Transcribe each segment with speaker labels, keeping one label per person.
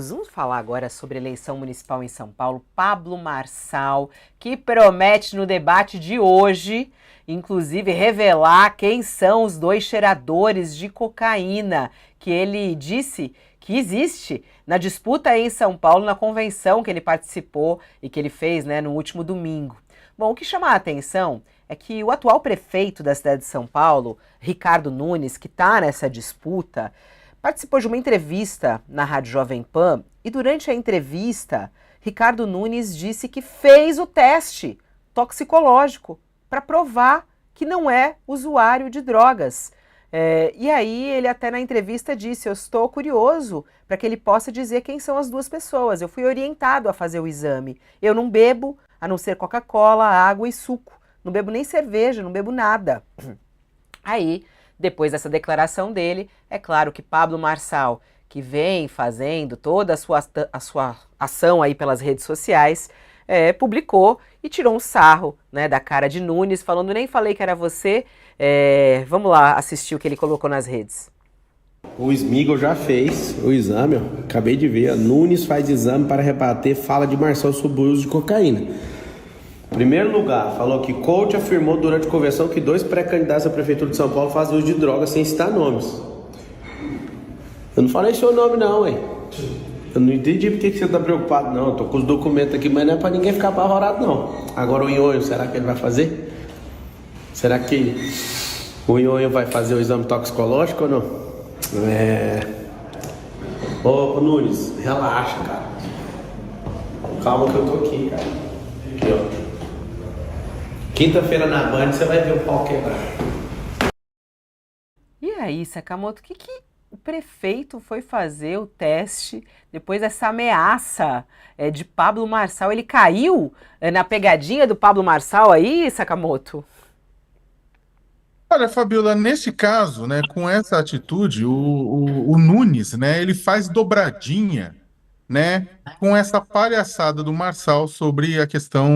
Speaker 1: Vamos falar agora sobre a eleição municipal em São Paulo. Pablo Marçal, que promete no debate de hoje, inclusive, revelar quem são os dois cheiradores de cocaína que ele disse que existe na disputa aí em São Paulo, na convenção que ele participou e que ele fez, né, no último domingo. Bom, o que chama a atenção é que o atual prefeito da cidade de São Paulo, Ricardo Nunes, que está nessa disputa, participou de uma entrevista na Rádio Jovem Pan e durante a entrevista, Ricardo Nunes disse que fez o teste toxicológico para provar que não é usuário de drogas. E aí ele até na entrevista disse, eu estou curioso para que ele possa dizer quem são as duas pessoas. Eu fui orientado a fazer o exame. Eu não bebo, a não ser Coca-Cola, água e suco. Não bebo nem cerveja, não bebo nada. Aí, depois dessa declaração dele, é claro que Pablo Marçal, que vem fazendo toda a sua ação aí pelas redes sociais, publicou e tirou um sarro, né, da cara de Nunes, falando, nem falei que era você. Vamos lá assistir o que ele colocou nas redes.
Speaker 2: O Smigol já fez o exame, ó. Acabei de ver. Nunes faz exame para rebater fala de Marçal sobre o uso de cocaína. Primeiro lugar, falou que coach afirmou durante a convenção que 2 pré-candidatos à prefeitura de São Paulo fazem uso de drogas sem citar nomes. Eu não falei seu nome não, hein? Eu não entendi por que você tá preocupado, não. Eu tô com os documentos aqui, mas não é pra ninguém ficar apavorado, não. Agora o Nhonho, será que ele vai fazer? Será que o Nhonho vai fazer o exame toxicológico ou não? Ô Nunes, relaxa, cara. Calma que eu tô aqui, cara. Aqui, ó. Quinta-feira na Band você vai ver o pau quebrar.
Speaker 1: E aí, Sakamoto, o que o prefeito foi fazer o teste depois dessa ameaça de Pablo Marçal? Ele caiu na pegadinha do Pablo Marçal aí, Sakamoto?
Speaker 3: Olha, Fabiola, nesse caso, né, com essa atitude, o Nunes, né, ele faz dobradinha, né, com essa palhaçada do Marçal sobre a questão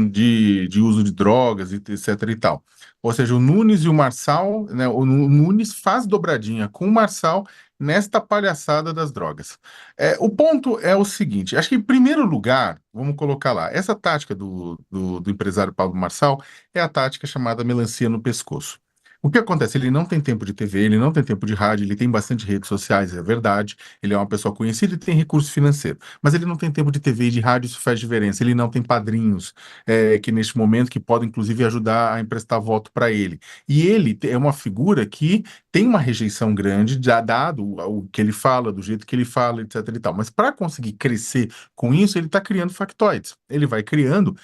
Speaker 3: de uso de drogas, e etc e tal. Ou seja, o Nunes e o Marçal, né, o Nunes faz dobradinha com o Marçal nesta palhaçada das drogas. O ponto é o seguinte, acho que em primeiro lugar, vamos colocar lá, essa tática do empresário Pablo Marçal é a tática chamada melancia no pescoço. O que acontece? Ele não tem tempo de TV, ele não tem tempo de rádio, ele tem bastante redes sociais, é verdade. Ele é uma pessoa conhecida e tem recurso financeiro. Mas ele não tem tempo de TV e de rádio, isso faz diferença. Ele não tem padrinhos que neste momento que podem, inclusive, ajudar a emprestar voto para ele. E ele é uma figura que tem uma rejeição grande, já dado o que ele fala, do jeito que ele fala, etc. e tal. Mas para conseguir crescer com isso, ele está criando factoides. Ele vai criando,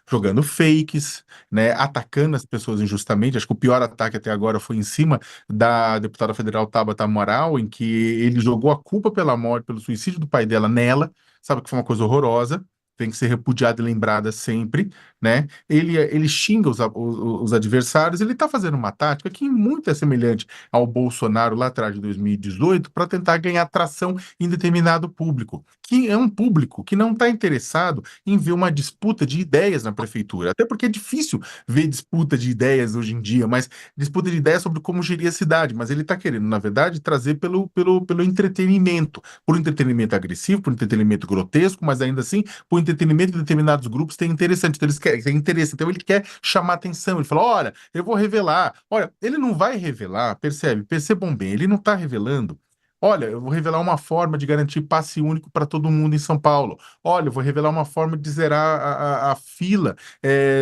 Speaker 3: jogando fakes, né, atacando as pessoas injustamente. Acho que o pior ataque até agora foi em cima da deputada federal Tabata Amaral, em que ele jogou a culpa pela morte, pelo suicídio do pai dela nela, sabe que foi uma coisa horrorosa. Tem que ser repudiada e lembrada sempre, né? Ele xinga os adversários, ele está fazendo uma tática que muito é semelhante ao Bolsonaro lá atrás de 2018 para tentar ganhar tração em determinado público, que é um público que não está interessado em ver uma disputa de ideias na prefeitura, até porque é difícil ver disputa de ideias hoje em dia, mas disputa de ideias sobre como gerir a cidade, mas ele está querendo, na verdade, trazer pelo entretenimento, por entretenimento agressivo, por entretenimento grotesco, mas ainda assim, por entretenimento de determinados grupos tem interessante, então eles querem, tem interesse, então ele quer chamar atenção, ele fala, olha, eu vou revelar, olha, ele não vai revelar, percebam bem, ele não está revelando. Olha, eu vou revelar uma forma de garantir passe único para todo mundo em São Paulo. Olha, eu vou revelar uma forma de zerar a fila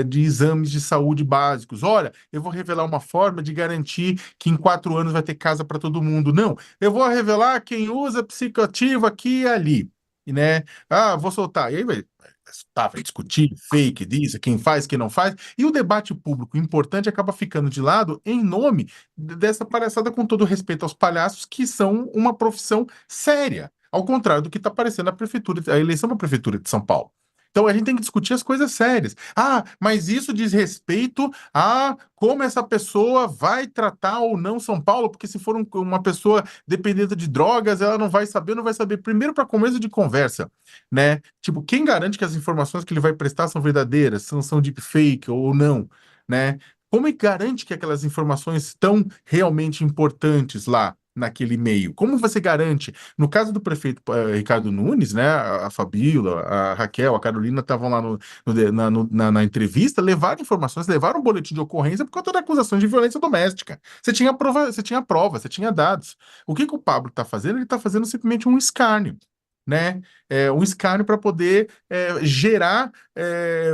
Speaker 3: de exames de saúde básicos. Olha, eu vou revelar uma forma de garantir que em 4 anos vai ter casa para todo mundo. Não, eu vou revelar quem usa psicoativo aqui e ali. E, né? Ah, vou soltar. E aí vai discutir fake disso, quem faz, quem não faz. E o debate público importante acaba ficando de lado em nome dessa palhaçada, com todo respeito aos palhaços, que são uma profissão séria. Ao contrário do que está aparecendo na prefeitura, a eleição para a prefeitura de São Paulo. Então a gente tem que discutir as coisas sérias. Ah, mas isso diz respeito a como essa pessoa vai tratar ou não São Paulo, porque se for uma pessoa dependente de drogas, ela não vai saber, não vai saber. Primeiro, para começo de conversa, né? Tipo, quem garante que as informações que ele vai prestar são verdadeiras, são deepfake ou não, né? Como é que garante que aquelas informações estão realmente importantes lá? naquele meio? Como você garante? No caso do prefeito Ricardo Nunes, né, a Fabíola, a Raquel, a Carolina estavam lá na entrevista, levaram informações, levaram um boletim de ocorrência por conta da acusação de violência doméstica. Você tinha prova, você tinha dados. O que que o Pablo está fazendo? Ele está fazendo simplesmente um escárnio. Né? Um escárnio para poder gerar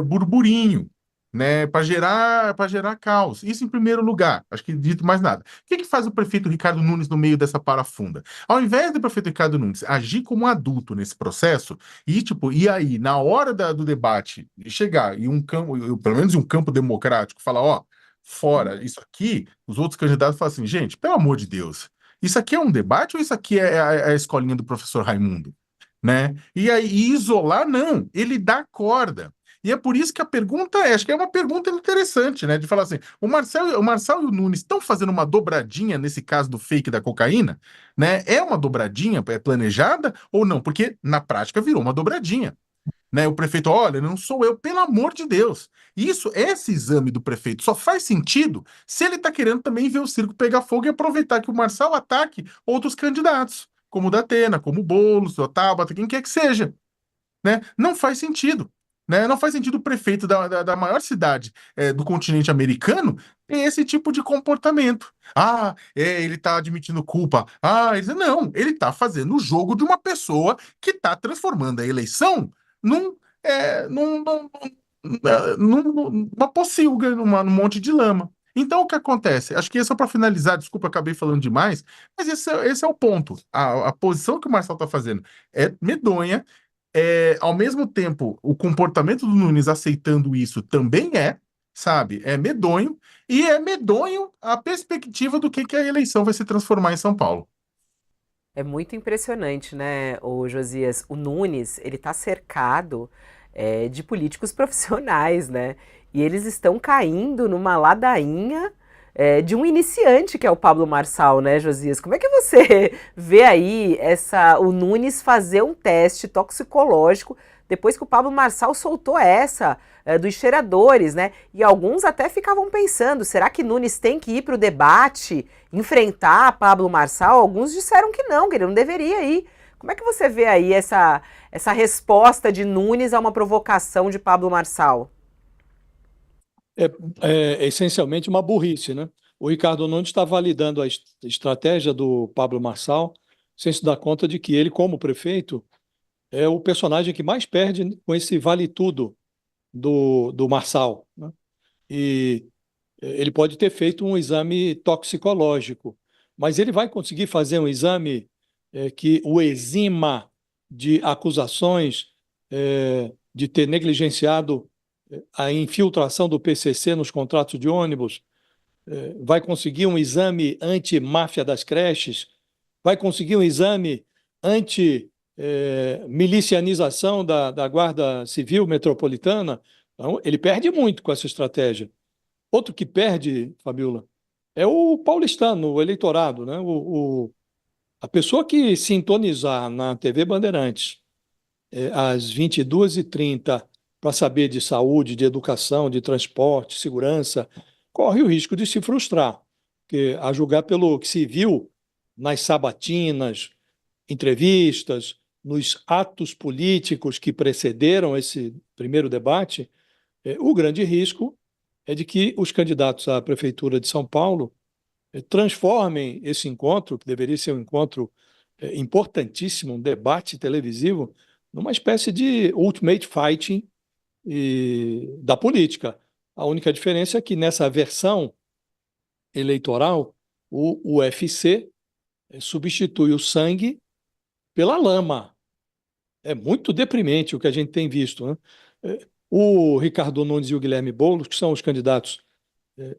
Speaker 3: burburinho, né? Para gerar caos. Isso em primeiro lugar. Acho que dito mais nada. O que que faz o prefeito Ricardo Nunes no meio dessa parafunda? Ao invés do prefeito Ricardo Nunes agir como um adulto nesse processo e tipo, e aí na hora do debate chegar em um campo, pelo menos em um campo democrático, falar, ó, fora isso aqui, os outros candidatos falam assim, gente, pelo amor de Deus, isso aqui é um debate ou isso aqui é a escolinha do professor Raimundo? Né? E aí, isolar, não, ele dá corda. E é por isso que a pergunta acho que é uma pergunta interessante, né? De falar assim, o Marcelo e o Nunes estão fazendo uma dobradinha nesse caso do fake da cocaína, né? É uma dobradinha, é planejada ou não? Porque na prática virou uma dobradinha, né? O prefeito, olha, não sou eu, pelo amor de Deus. Esse exame do prefeito só faz sentido se ele está querendo também ver o circo pegar fogo e aproveitar que o Marcelo ataque outros candidatos, como o da Atena, como o Boulos, o Tabata, quem quer que seja, né? Não faz sentido. Né? Não faz sentido o prefeito da maior cidade do continente americano ter esse tipo de comportamento. Ele está admitindo culpa. Não, ele está fazendo o jogo de uma pessoa que está transformando a eleição num, é, num, num, numa pocilga, num monte de lama. Então, o que acontece? Acho que isso é para finalizar, desculpa, acabei falando demais, mas esse é o ponto. A posição que o Marcelo está fazendo é medonha. Ao mesmo tempo, o comportamento do Nunes aceitando isso também sabe, é medonho, e é medonho a perspectiva do que a eleição vai se transformar em São Paulo.
Speaker 1: É muito impressionante, né, o Josias? O Nunes, ele tá cercado de políticos profissionais, né? E eles estão caindo numa ladainha de um iniciante, que é o Pablo Marçal, né, Josias? Como é que você vê aí o Nunes fazer um teste toxicológico depois que o Pablo Marçal soltou essa dos cheiradores, né? E alguns até ficavam pensando, será que Nunes tem que ir para o debate, enfrentar Pablo Marçal? Alguns disseram que ele não deveria ir. Como é que você vê aí essa resposta de Nunes a uma provocação de Pablo Marçal?
Speaker 4: É, é essencialmente uma burrice, né? O Ricardo Nunes está validando a estratégia do Pablo Marçal, sem se dar conta de que ele, como prefeito, é o personagem que mais perde com esse vale tudo do Marçal, né? E ele pode ter feito um exame toxicológico, mas ele vai conseguir fazer um exame que o exima de acusações de ter negligenciado a infiltração do PCC nos contratos de ônibus, vai conseguir um exame anti-máfia das creches, vai conseguir um exame anti-milicianização da Guarda Civil Metropolitana. Então, ele perde muito com essa estratégia. Outro que perde, Fabiola, é o paulistano, o eleitorado, né? A pessoa que sintonizar na TV Bandeirantes às 22h30 para saber de saúde, de educação, de transporte, segurança, corre o risco de se frustrar, porque a julgar pelo que se viu nas sabatinas, entrevistas, nos atos políticos que precederam esse primeiro debate, o grande risco é de que os candidatos à Prefeitura de São Paulo transformem esse encontro, que deveria ser um encontro importantíssimo, um debate televisivo, numa espécie de ultimate fighting da política. A única diferença é que nessa versão eleitoral, o UFC substitui o sangue pela lama. É muito deprimente o que a gente tem visto, né? O Ricardo Nunes e o Guilherme Boulos, que são os candidatos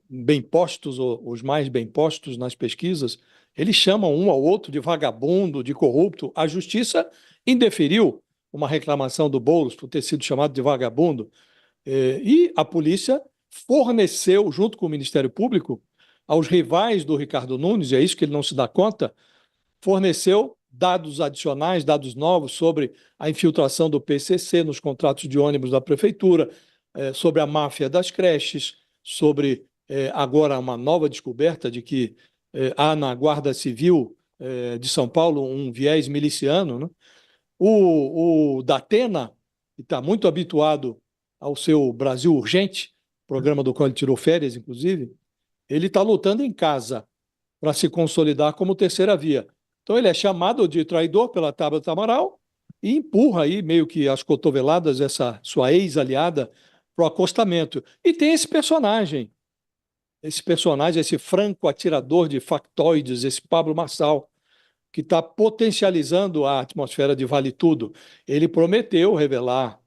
Speaker 4: bem postos, ou os mais bem postos nas pesquisas, eles chamam um ao outro de vagabundo, de corrupto. A justiça indeferiu uma reclamação do Boulos por ter sido chamado de vagabundo, e a polícia forneceu, junto com o Ministério Público, aos rivais do Ricardo Nunes, e é isso que ele não se dá conta, forneceu dados adicionais, dados novos sobre a infiltração do PCC nos contratos de ônibus da prefeitura, sobre a máfia das creches, sobre agora uma nova descoberta de que há na Guarda Civil de São Paulo um viés miliciano, né? O Datena, que está muito habituado ao seu Brasil Urgente, programa do qual ele tirou férias, inclusive, ele está lutando em casa para se consolidar como terceira via. Então ele é chamado de traidor pela Tabata Amaral e empurra aí meio que as cotoveladas essa sua ex-aliada para o acostamento. E tem esse personagem, esse franco atirador de factoides, esse Pablo Marçal, que está potencializando a atmosfera de Vale Tudo. Ele prometeu revelar,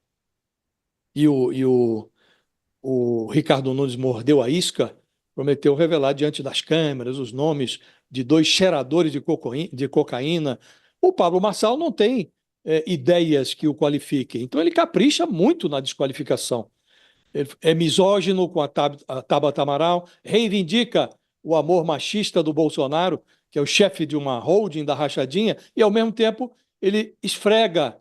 Speaker 4: o Ricardo Nunes mordeu a isca, prometeu revelar diante das câmeras os nomes de 2 cheiradores de cocaína. O Pablo Marçal não tem ideias que o qualifiquem, então ele capricha muito na desqualificação. Ele é misógino com a Tabata Amaral, reivindica o amor machista do Bolsonaro, que é o chefe de uma holding da rachadinha, e, ao mesmo tempo, ele esfrega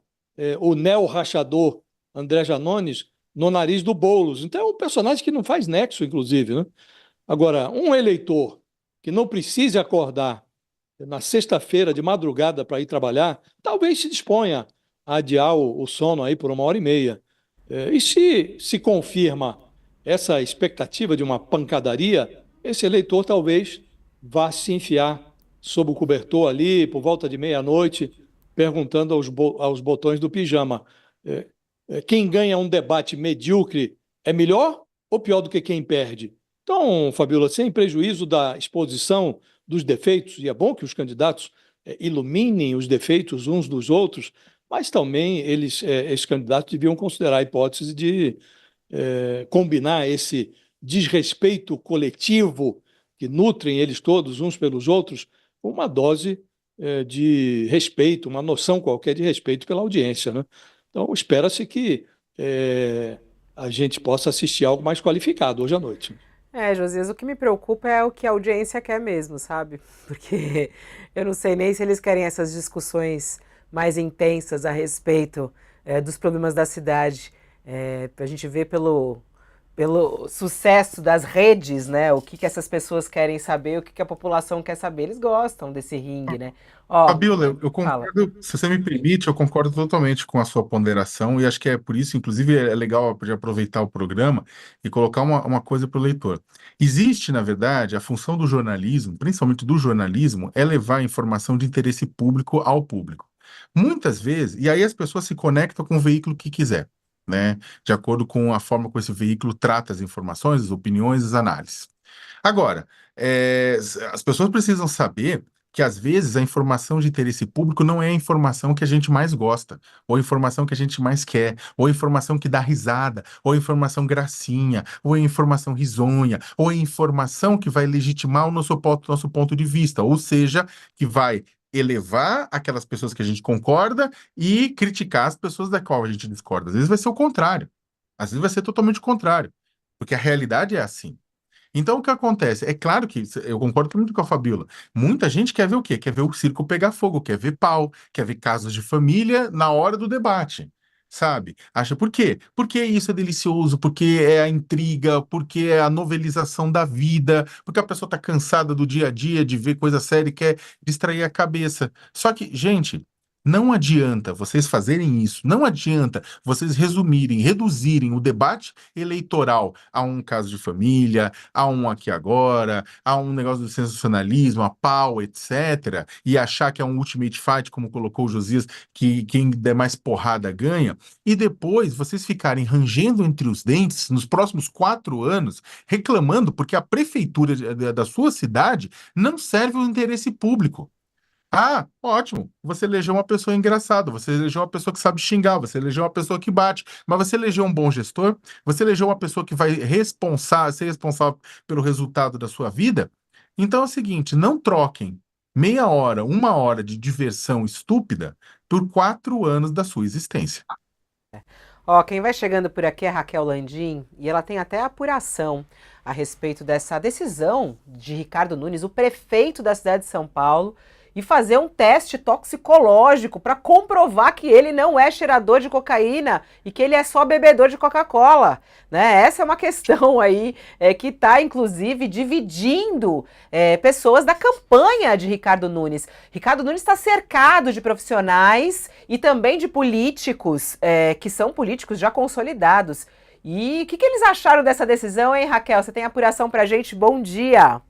Speaker 4: o neo-rachador André Janones no nariz do Boulos. Então, é um personagem que não faz nexo, inclusive, né? Agora, um eleitor que não precise acordar na sexta-feira de madrugada para ir trabalhar, talvez se disponha a adiar o sono aí por 1h30. E se confirma essa expectativa de uma pancadaria, esse eleitor talvez vá se enfiar sob o cobertor ali por volta de meia-noite, perguntando aos botões do pijama: quem ganha um debate medíocre é melhor ou pior do que quem perde? Então, Fabiola, sem prejuízo da exposição dos defeitos, e é bom que os candidatos iluminem os defeitos uns dos outros, mas também esses candidatos deviam considerar a hipótese de combinar esse desrespeito coletivo que nutrem eles todos uns pelos outros com uma dose de respeito, uma noção qualquer de respeito pela audiência, né? Então, espera-se que a gente possa assistir algo mais qualificado hoje à noite.
Speaker 1: Josias, o que me preocupa é o que a audiência quer mesmo, sabe? Porque eu não sei nem se eles querem essas discussões mais intensas a respeito dos problemas da cidade. A gente vê pelo sucesso das redes, né? O que essas pessoas querem saber, o que a população quer saber. Eles gostam desse ringue, né?
Speaker 3: Fabiola, eu
Speaker 1: Fala.
Speaker 3: concordo, se você me permite, eu concordo totalmente com a sua ponderação e acho que é por isso, inclusive, é legal de aproveitar o programa e colocar uma coisa para o leitor. Existe, na verdade, a função do jornalismo, principalmente do jornalismo, é levar a informação de interesse público ao público. Muitas vezes, e aí as pessoas se conectam com o veículo que quiser, né? De acordo com a forma como esse veículo trata as informações, as opiniões, as análises. Agora, as pessoas precisam saber que às vezes a informação de interesse público não é a informação que a gente mais gosta, ou a informação que a gente mais quer, ou a informação que dá risada, ou a informação gracinha, ou a informação risonha, ou a informação que vai legitimar o nosso ponto de vista, ou seja, que vai elevar aquelas pessoas que a gente concorda e criticar as pessoas da qual a gente discorda. Às vezes vai ser o contrário, às vezes vai ser totalmente o contrário, porque a realidade é assim. Então, o que acontece? É claro que eu concordo muito com a Fabiola. Muita gente quer ver o quê? Quer ver o circo pegar fogo, quer ver pau, quer ver casos de família na hora do debate, sabe? Acha por quê? Porque isso é delicioso, porque é a intriga, porque é a novelização da vida, porque a pessoa está cansada do dia a dia de ver coisa séria e quer distrair a cabeça. Só que, gente, não adianta vocês fazerem isso, não adianta vocês reduzirem o debate eleitoral a um caso de família, a um aqui agora, a um negócio do sensacionalismo, a pau, etc., e achar que é um ultimate fight, como colocou o Josias, que quem der mais porrada ganha, e depois vocês ficarem rangendo entre os dentes nos próximos 4 anos, reclamando porque a prefeitura da sua cidade não serve ao interesse público. Ah, ótimo. Você elegeu uma pessoa engraçada, você elegeu uma pessoa que sabe xingar, você elegeu uma pessoa que bate, mas você elegeu um bom gestor, você elegeu uma pessoa que vai ser responsável pelo resultado da sua vida. Então é o seguinte, não troquem meia hora, 1 hora de diversão estúpida por 4 anos da sua existência.
Speaker 1: Quem vai chegando por aqui é a Raquel Landim e ela tem até apuração a respeito dessa decisão de Ricardo Nunes, o prefeito da cidade de São Paulo, e fazer um teste toxicológico para comprovar que ele não é cheirador de cocaína e que ele é só bebedor de Coca-Cola, né? Essa é uma questão aí que está, inclusive, dividindo pessoas da campanha de Ricardo Nunes. Ricardo Nunes está cercado de profissionais e também de políticos que são políticos já consolidados. E o que eles acharam dessa decisão, hein, Raquel? Você tem apuração pra gente? Bom dia!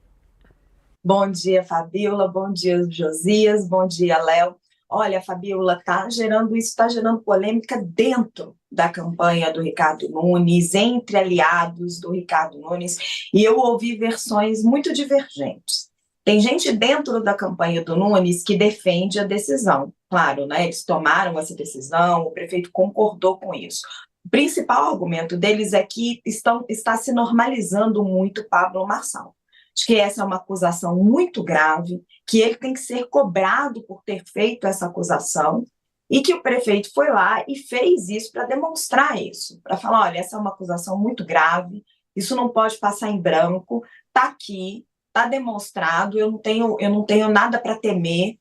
Speaker 5: Bom dia, Fabíola. Bom dia, Josias. Bom dia, Léo. Olha, Fabíola, está gerando polêmica dentro da campanha do Ricardo Nunes, entre aliados do Ricardo Nunes, e eu ouvi versões muito divergentes. Tem gente dentro da campanha do Nunes que defende a decisão. Claro, né? Eles tomaram essa decisão, o prefeito concordou com isso. O principal argumento deles é que está se normalizando muito Pablo Marçal. Acho que essa é uma acusação muito grave, que ele tem que ser cobrado por ter feito essa acusação, e que o prefeito foi lá e fez isso para demonstrar isso, para falar, olha, essa é uma acusação muito grave, isso não pode passar em branco, está aqui, está demonstrado, eu não tenho nada para temer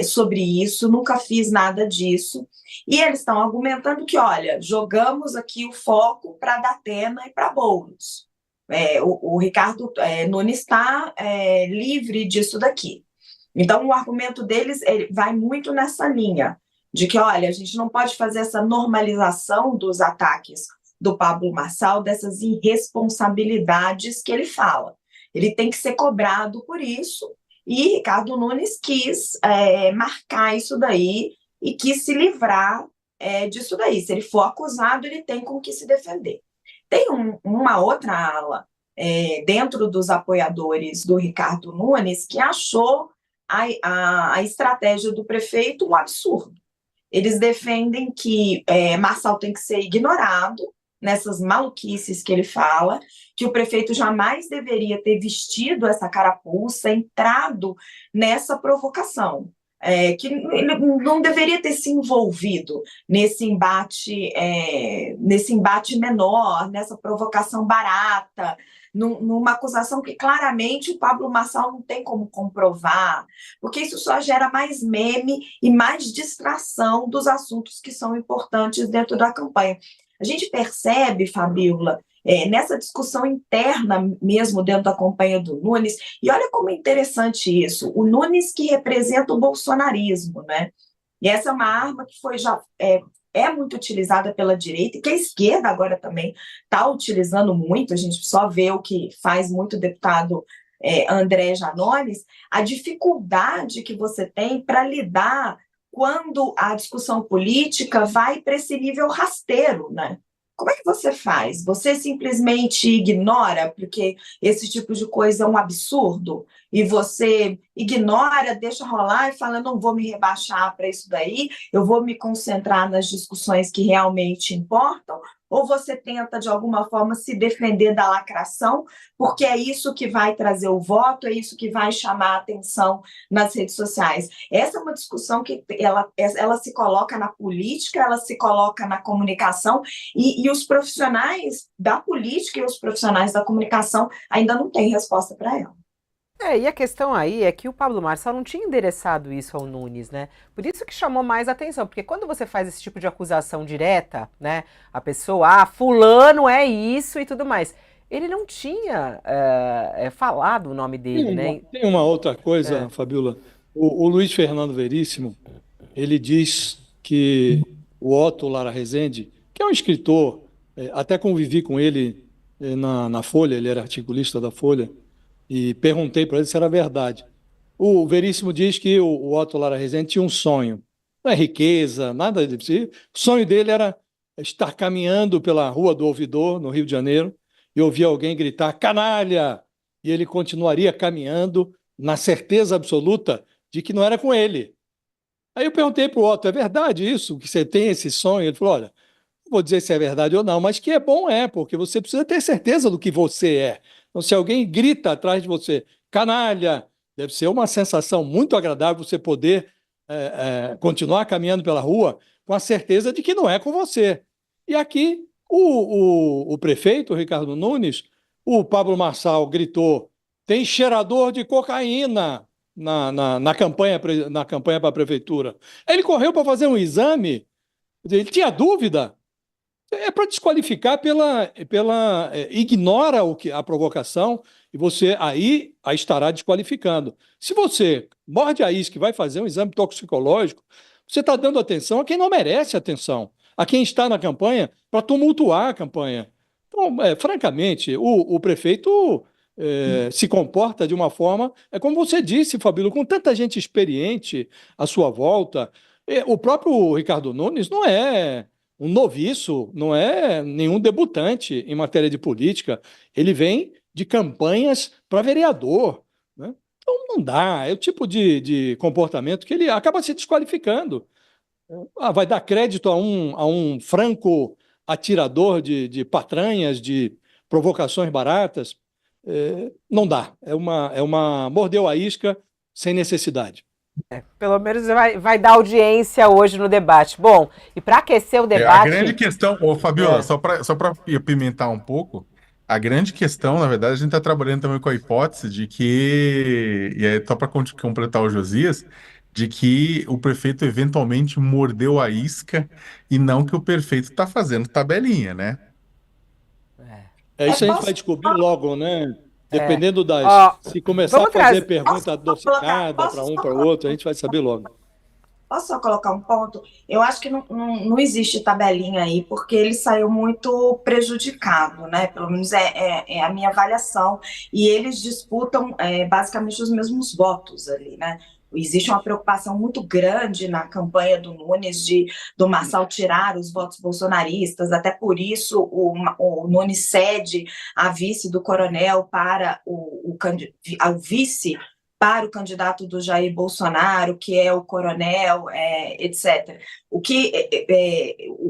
Speaker 5: sobre isso, nunca fiz nada disso. E eles estão argumentando que, olha, jogamos aqui o foco para Datena e para Boulos. O Ricardo Nunes está livre disso daqui. Então, o argumento deles vai muito nessa linha, de que, olha, a gente não pode fazer essa normalização dos ataques do Pablo Marçal, dessas irresponsabilidades que ele fala. Ele tem que ser cobrado por isso, e Ricardo Nunes quis marcar isso daí e quis se livrar disso daí. Se ele for acusado, ele tem com que se defender. Tem uma outra ala dentro dos apoiadores do Ricardo Nunes que achou a estratégia do prefeito um absurdo. Eles defendem que Marçal tem que ser ignorado nessas maluquices que ele fala, que o prefeito jamais deveria ter vestido essa carapuça, entrado nessa provocação. Que ele não deveria ter se envolvido nesse embate menor, nessa provocação barata, numa acusação que claramente o Pablo Marçal não tem como comprovar, porque isso só gera mais meme e mais distração dos assuntos que são importantes dentro da campanha. A gente percebe, Fabíola, nessa discussão interna mesmo dentro da campanha do Nunes, e olha como é interessante isso, o Nunes que representa o bolsonarismo, né? E essa é uma arma que é muito utilizada pela direita, e que a esquerda agora também está utilizando muito, a gente só vê o que faz muito o deputado André Janones, a dificuldade que você tem para lidar quando a discussão política vai para esse nível rasteiro, né? Como é que você faz? Você simplesmente ignora, porque esse tipo de coisa é um absurdo, e você ignora, deixa rolar e fala, não vou me rebaixar para isso daí, eu vou me concentrar nas discussões que realmente importam, ou você tenta, de alguma forma, se defender da lacração, porque é isso que vai trazer o voto, é isso que vai chamar a atenção nas redes sociais. Essa é uma discussão que ela se coloca na política, ela se coloca na comunicação, e os profissionais da política e os profissionais da comunicação ainda não têm resposta para ela.
Speaker 1: E a questão aí é que o Pablo Marçal não tinha endereçado isso ao Nunes, né? Por isso que chamou mais atenção, porque quando você faz esse tipo de acusação direta, né? A pessoa, fulano é isso e tudo mais. Ele não tinha falado o nome dele, né?
Speaker 4: Tem uma outra coisa, Fabíola. O Luiz Fernando Veríssimo, ele diz que o Otto Lara Rezende, que é um escritor, até convivi com ele na Folha, ele era articulista da Folha, e perguntei para ele se era verdade. O Veríssimo diz que o Otto Lara Rezende tinha um sonho. Não é riqueza, nada disso. O sonho dele era estar caminhando pela Rua do Ouvidor, no Rio de Janeiro, e ouvir alguém gritar, canalha! E ele continuaria caminhando na certeza absoluta de que não era com ele. Aí eu perguntei para o Otto, é verdade isso, que você tem esse sonho? Ele falou, olha, não vou dizer se é verdade ou não, mas que é bom porque você precisa ter certeza do que você é. Então, se alguém grita atrás de você, canalha, deve ser uma sensação muito agradável você poder continuar caminhando pela rua com a certeza de que não é com você. E aqui, o prefeito, Ricardo Nunes, o Pablo Marçal gritou, tem cheirador de cocaína na campanha para a prefeitura. Ele correu para fazer um exame, ele tinha dúvida. É para desqualificar ignora a provocação e você aí a estará desqualificando. Se você morde a isca e vai fazer um exame toxicológico, você está dando atenção a quem não merece atenção, a quem está na campanha para tumultuar a campanha. Então, francamente, o prefeito se comporta de uma forma, como você disse, Fabíola, com tanta gente experiente à sua volta. O próprio Ricardo Nunes não é um noviço, não é nenhum debutante em matéria de política. Ele vem de campanhas para vereador, né? Então não dá, é o tipo de comportamento que ele acaba se desqualificando. Vai dar crédito a um franco atirador de patranhas, de provocações baratas? Não dá, é uma mordeu a isca sem necessidade.
Speaker 1: Pelo menos vai dar audiência hoje no debate. Bom, e para aquecer o
Speaker 3: A
Speaker 1: debate...
Speaker 3: grande questão, Fabiola, só para apimentar um pouco, a grande questão, na verdade, a gente está trabalhando também com a hipótese de que, e aí só para completar o Josias, de que o prefeito eventualmente mordeu a isca e não que o prefeito está fazendo tabelinha, né?
Speaker 4: Isso a gente vai descobrir logo, né? Dependendo se começar
Speaker 1: vamos
Speaker 4: a fazer
Speaker 1: trazer...
Speaker 4: pergunta adocicada para um para o outro, a gente vai saber logo.
Speaker 5: Posso só colocar um ponto? Eu acho que não existe tabelinha aí, porque ele saiu muito prejudicado, né? Pelo menos é a minha avaliação. E eles disputam basicamente os mesmos votos ali, né? Existe uma preocupação muito grande na campanha do Nunes do Marçal tirar os votos bolsonaristas, até por isso o Nunes cede a vice do Coronel para o vice para o candidato do Jair Bolsonaro, que é o Coronel, etc. O que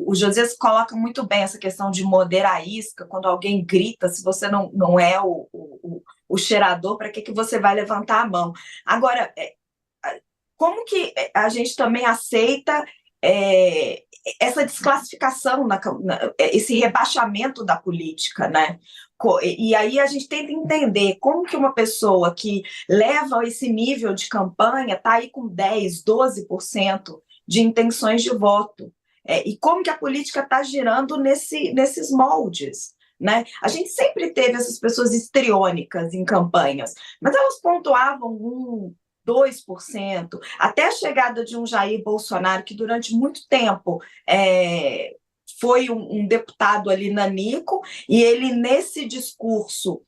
Speaker 5: o Josias coloca muito bem essa questão de moderar a isca, quando alguém grita, se você não é o cheirador, para que você vai levantar a mão? Agora, como que a gente também aceita essa desclassificação, esse rebaixamento da política, né? E aí a gente tenta entender como que uma pessoa que leva esse nível de campanha está aí com 10%, 12% de intenções de voto. E como que a política está girando nesses moldes, né? A gente sempre teve essas pessoas histriônicas em campanhas, mas elas pontuavam 2%, até a chegada de um Jair Bolsonaro, que durante muito tempo foi um deputado ali nanico, e ele, nesse discurso,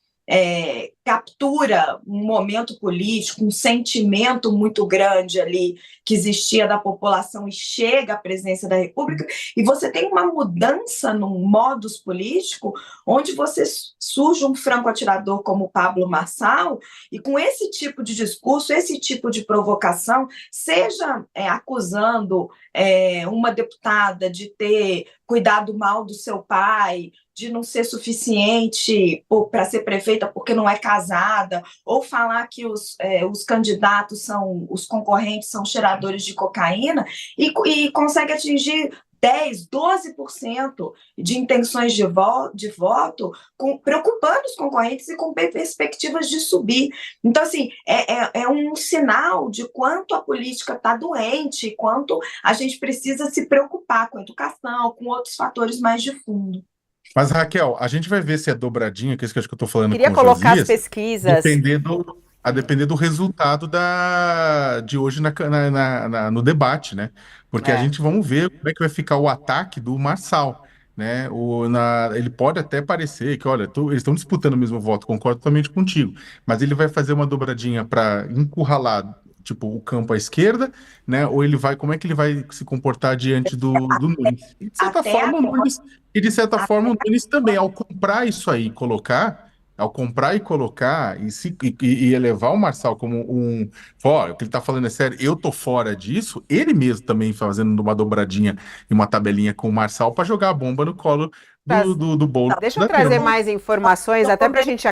Speaker 5: captura um momento político, um sentimento muito grande ali que existia da população e chega à presidência da República, e você tem uma mudança no modus político, onde você surge um franco-atirador como Pablo Marçal, e com esse tipo de discurso, esse tipo de provocação, seja acusando uma deputada de ter cuidado mal do seu pai, de não ser suficiente para ser prefeita porque não é casada, ou falar que os candidatos os concorrentes são cheiradores de cocaína, e consegue atingir 10%, 12% de intenções de voto, preocupando os concorrentes e com perspectivas de subir. Então, assim, é um sinal de quanto a política está doente, quanto a gente precisa se preocupar com a educação, com outros fatores mais de fundo.
Speaker 3: Mas, Raquel, a gente vai ver se é dobradinha, que é isso que eu estou falando
Speaker 1: Queria
Speaker 3: com o
Speaker 1: colocar
Speaker 3: Josias,
Speaker 1: as pesquisas.
Speaker 3: depender do resultado de hoje no debate, né? Porque a gente vamos ver como é que vai ficar o ataque do Marçal, né? Ele pode até parecer que, olha, eles estão disputando o mesmo voto, concordo totalmente contigo, mas ele vai fazer uma dobradinha para encurralar, tipo, o campo à esquerda, né? Ou como é que ele vai se comportar diante do Nunes? E, de certa forma, o Nunes também, ao comprar isso aí, ao comprar e colocar e elevar o Marçal como o que ele tá falando é sério, eu tô fora disso, ele mesmo também fazendo uma dobradinha e uma tabelinha com o Marçal para jogar a bomba no colo do bolo.
Speaker 1: Deixa eu trazer mais informações, até para a gente